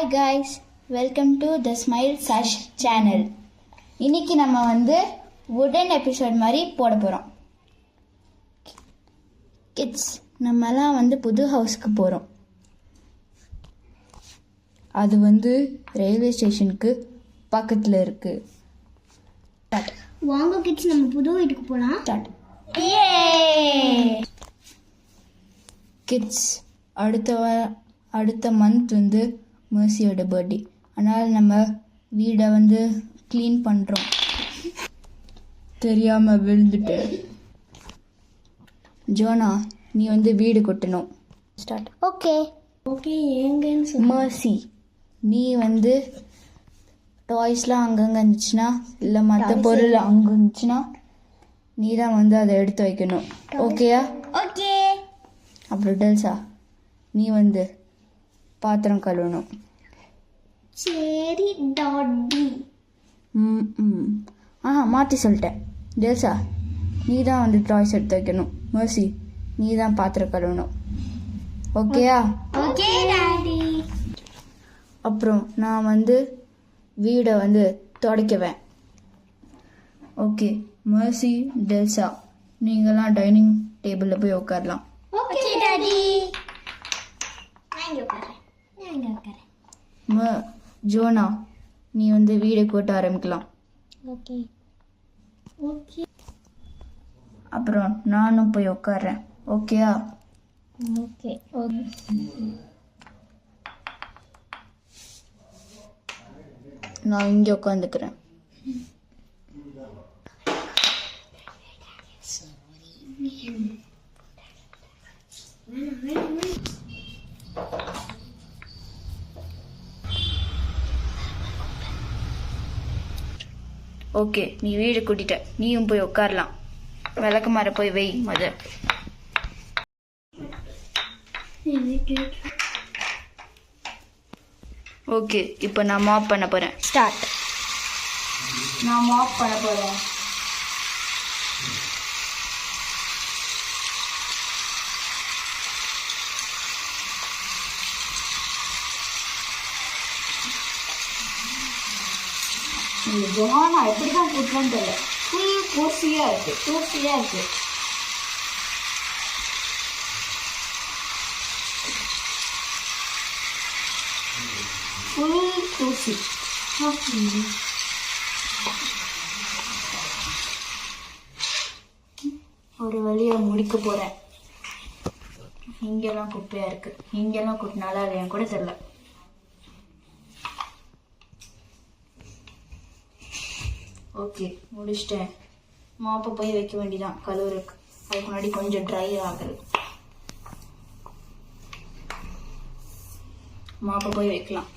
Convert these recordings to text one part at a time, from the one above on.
Hi guys, welcome to the smile சஷ் channel. இன்னைக்கு நம்ம வுடன் எபிசோட் மாதிரி போட போகிறோம். கிட்ஸ், நம்மலாம் புது ஹவுஸ்க்கு போகிறோம். அது ரயில்வே ஸ்டேஷனுக்கு பக்கத்தில் இருக்கு. வாங்க கிட்ஸ், நம்ம புது வீட்டுக்கு போகலாம். கிட்ஸ், அடுத்த மந்த் மெர்சியோட பர்த்டே. அதனால் நம்ம வீடை க்ளீன் பண்ணுறோம். தெரியாமல் விழுந்துட்டு. ஜோனா, நீ வீடு கொட்டணும். ஸ்டார்ட். Okay okay. ஏங்கன்னு மெர்சி, நீ டாய்ஸ்லாம் அங்கங்கே இருந்துச்சுன்னா, இல்லை மற்ற பொருள் அங்கே இருந்துச்சுன்னா நீ தான் அதை எடுத்து வைக்கணும். ஓகேயா? ஓகே. அப்புறம் டெல்சா, நீ பாத்திரம் கழுவணும். சரி டாடி. மாற்றி சொல்லிட்டேன். டெல்சா, நீ தான் டாய்ஸ் எடுத்து வைக்கணும். மெர்சி, நீ தான் பாத்திரம் கழுவணும். ஓகேயா? Okay daddy. அப்புறம் நான் வீடை துடைக்குவேன். ஓகே. மெர்சி, டெல்சா, நீங்களாம் டைனிங் டேபிளில் போய் உட்காரலாம். Okay daddy. நான் இங்கே உட்காரேன். ஜோனா, நீ வீடை கூட்ட ஆரம்பிக்கலாம். Okay okay. அப்புறம் நானும் போய் உட்கார்றேன். ஓகேயா? ஓகே. நான் இங்கே உட்காந்துக்கிறேன். ஓகே, நீ வீடு கூட்டிட்ட, நீயும் போய் உட்காரலாம். விளக்கு மாற போய் வை முத. ஓகே, இப்போ நான் மாப் பண்ண போகிறேன். ஸ்டார்ட். நான் மாப் பண்ண போகிறேன். ஜோனா எப்படி தான் கூட்டலான்னு தெரியல. ஃபுல் தூசியாக இருக்கு. ஃபுல் தூசி. ஒரு வழியை முடிக்க போகிறேன். இங்கெல்லாம் குப்பையாக இருக்கு. இங்கெல்லாம் கூட்டினாலும் அது என் கூட தெரியல. ஓகே, முடிச்சிட்டேன். மாப்பை போய் வைக்க வேண்டியதான் கழுவுறதுக்கு. அதுக்கு முன்னாடி கொஞ்சம் ட்ரை ஆகுது. மாப்பை போய் வைக்கலாம்.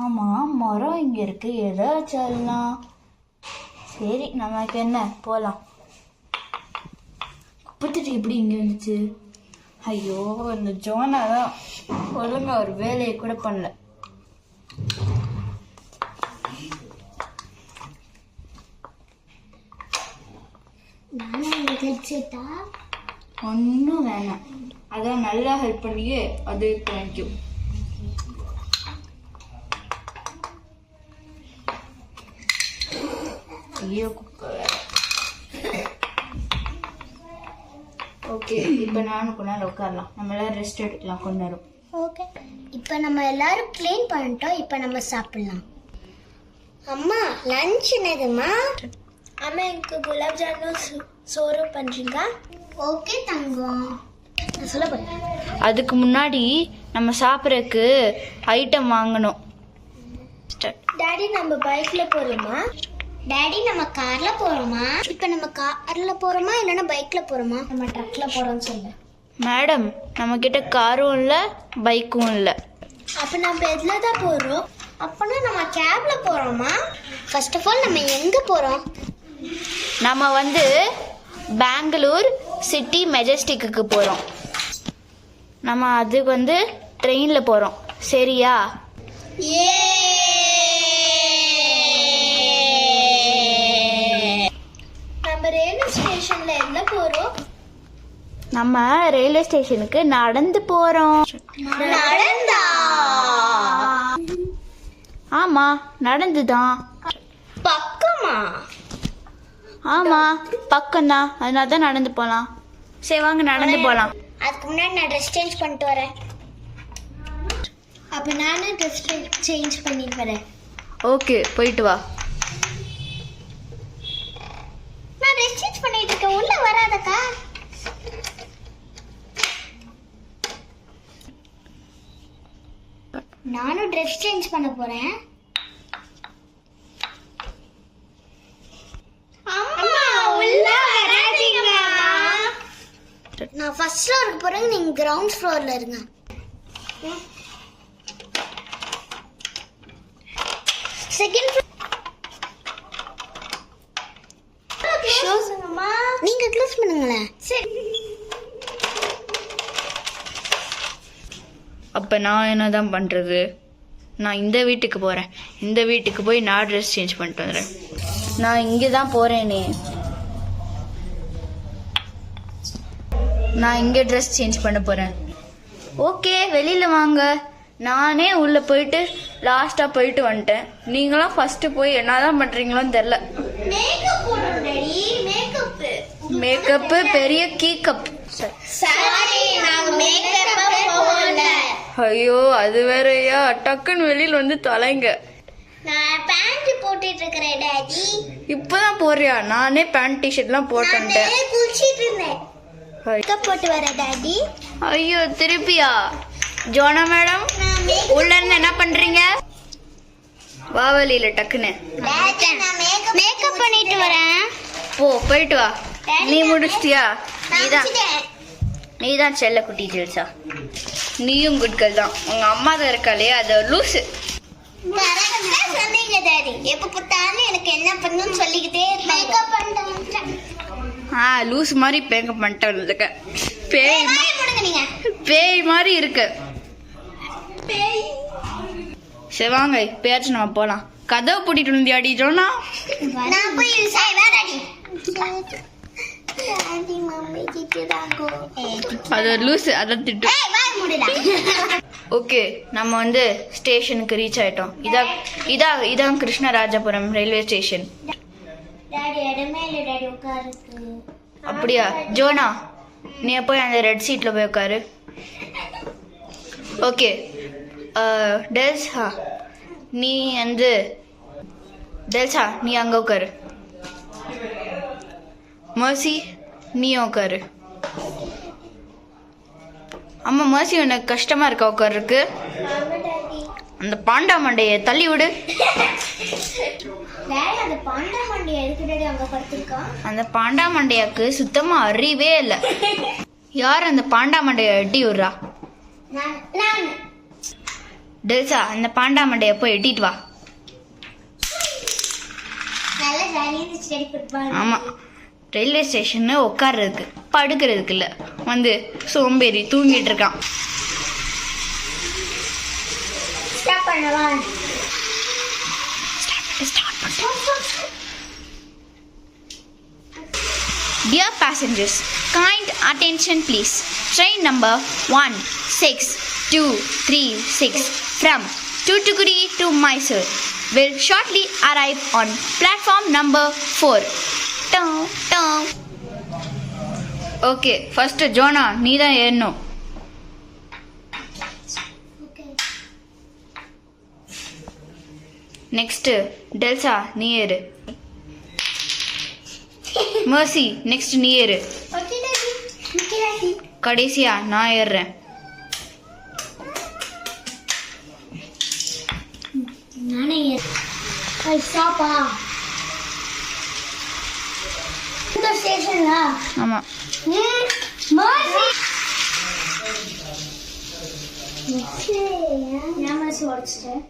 ஆமாம், மரம் இங்கே இருக்கு. ஏதாச்சும் சரி, நமக்கு என்ன, போகலாம். குப்பத்தட்டி எப்படி இங்கே வந்துச்சு? ஐயோ, இந்த ஜோனா தான் ஒழுங்கா ஒரு வேலையை கூட பண்ணல. ஒன்றும் வேணாம், அதான் நல்லா ஹெல்ப் பண்ணியே. அது தேங்க்யூ. ஐயோ, குப்பை. ஓகே, இப்போ நானும் கொஞ்ச நேரம் உட்காரலாம். நம்ம எல்லாம் ரெஸ்ட் எடுக்கலாம் கொஞ்ச நேரம். ஓகே, இப்போ நம்ம எல்லாரும் க்ளீன் பண்ணிட்டோம். இப்போ நம்ம சாப்பிடலாம். அம்மா, லஞ்ச் என்னதுமா? அம்மா, எனக்கு குலாப் ஜாமுன் சோறு பண்ணுறீங்க? ஓகே தங்கம், நான் சொல்ல போகிறேன். அதுக்கு முன்னாடி நம்ம சாப்பிட்றதுக்கு ஐட்டம் வாங்கணும். டாடி, நம்ம பைக்கில் போகலாமா? டாடி, நம்ம காரில் போகிறோமா? இப்போ நம்ம காரில் போகிறோமா இல்லைன்னா பைக்கில் போகிறோமா? நம்ம ட்ரக்கில் போகிறோம்னு சொல்லு. மேடம், நம்மக்கிட்ட காரும் இல்லை, பைக்கும் இல்லை. அப்போ நம்ம எதில் தான் போகிறோம்? அப்போனா நம்ம கேபில் போகிறோமா? ஃபர்ஸ்ட் ஆஃப் ஆல் நம்ம எங்கே போகிறோம்? நம்ம பெங்களூர் சிட்டி மெஜஸ்டிக்கு போகிறோம். நம்ம அதுக்கு ட்ரெயினில் போகிறோம். சரியா? நம்ம ரயில்வே ஸ்டேஷனில் என்ன போகிறோம்? நம்ம ரயில்வே ஸ்டேஷனுக்கு நடந்து போறோம். நடந்தா? ஆமா, நடந்துதான். பக்கமா? ஆமா, பக்கம்தான். அதனால தான் நடந்து போலாம். சரி வாங்க நடந்து போலாம். அதுக்கு முன்னாடி நான் ட்ரெஸ் சேஞ்ச் பண்ணிட்டு வரேன். அப்ப நானும் ட்ரெஸ் சேஞ்ச் பண்ணிட்டு வரேன். ஓகே, போயிட்டு வா. நான் ட்ரெஸ் சேஞ்ச் பண்ணிட்டு இருக்கேன், உள்ள வராதக்கா. நானும் ட்ரெஸ் சேஞ்ச் பண்ண போறேன். அம்மா உள்ள வராதீங்க. நான் ஃபர்ஸ்ட் ஃப்ளோருக்கு போறேன், நீங்க கிரவுண்ட் ஃப்ளோர்ல இருங்க. செகண்ட் நீங்க க்ளோஸ் பண்ணுங்களேன். சரி. அப்போ நான் என்னதான் பண்ணுறது? நான் இந்த வீட்டுக்கு போகிறேன். இந்த வீட்டுக்கு போய் நான் ட்ரெஸ் சேஞ்ச் பண்ணிட்டு வந்துடுறேன். நான் இங்கே தான் போகிறேனே. நான் இங்கே ட்ரெஸ் சேஞ்ச் பண்ண போகிறேன். ஓகே, வெளியில் வாங்க. நானே உள்ளே போயிட்டு லாஸ்ட்டாக போயிட்டு வந்துட்டேன். நீங்களாம் ஃபஸ்ட்டு போய் என்னதான் பண்ணுறீங்களோன்னு தெரில. மேக்கப்பு பெரிய கீக்கப். ஐயோ, அது வேறயா? டக்குன்னு வெளியில் வந்து தொலைங்க. நான் பேண்ட் போட்டுட்டு இருக்கறேன் டாடி. இப்பதான் போறியா? நானே பேண்ட் டிஷர்ட்லாம் போட்டுட்டேன். குளிச்சிட்டு இருந்தேன். மேக்கப் போட்டு வர டாடி. ஐயோ, திருப்பியா? ஜோனா மேடம், உள்ள இருந்து என்ன பண்றீங்க? வா வெளியில டக்குன்னு. மேக்கப் பண்ணிட்டு வரேன். போயிட்டு வா. நீ முடிச்சிட்டியா? நீதான் செல்ல குட்டி ஜெல்சா. நீயும் குட் கேர்ள் தான். உங்க அம்மா தான் இருக்காளே, அது லூசு. சொன்னீங்க டாடி. எப்ப பார்த்தாலும் எனக்கு என்ன பண்ணணும்னு சொல்லிக்கிட்டே மேக்கப் பண்ணிட்டேன். லூஸ் மாதிரி மேக்கப் பண்ணிட்டு வந்திருக்க. பேய் மாதிரி இருக்கு. சரி வாங்க, பேச்சு நம்ம போலாம். கதவை பூட்டிட்டு இருந்தியாடி ஜோனா? அது லூசு, அதை திட்டு. ஓகே, நம்ம வந்து ஸ்டேஷனுக்கு ரீச் ஆயிட்டோம். இதான் கிருஷ்ணராஜபுரம் ரயில்வே ஸ்டேஷன். அப்படியா? ஜோனா, நீ போய் அந்த ரெட் சீட்ல போய் உட்காரு. ஓகே, டெல்சா நீ வந்து டெல்சா நீ அங்கே உட்காரு. மர்சி நீ உட்காரு. அம்மா மர்சி, உனக்கு கஷ்டமா இருக்கா உட்காருக்கு? அந்த பாண்டா மண்டையை தள்ளி விடு. அந்த பாண்டா மண்டையாக்கு சுத்தமா அறிவே இல்லை. யார் அந்த பாண்டா மண்டைய எட்டி விடுறா? டெல்சா, அந்த பாண்டா மண்டைய போய் எட்டிட்டு வா. ஆமா, ரயில்வே ஸ்டேஷன் உட்கார்றதுக்கு, படுக்கிறதுக்கு இல்ல. வந்து சோம்பேறி தூங்கிட்டு இருக்கான். Dear passengers, kind attention please. Train number 16236 from Toothukudi to Mysore will shortly arrive on platform number 4. Okay, first Jonah நீ தான் ஏறணும். நெக்ஸ்ட் டெல்சா நீ ஏறு. மர்சி நெக்ஸ்ட் நீ ஏறு. கடைசியா நான் ஏறுறேன். நானே ஸ்டாப்பா இந்த ஸ்டேஷன்ல? ஆமா. நான் மனசு உடைச்சிட்டேன்.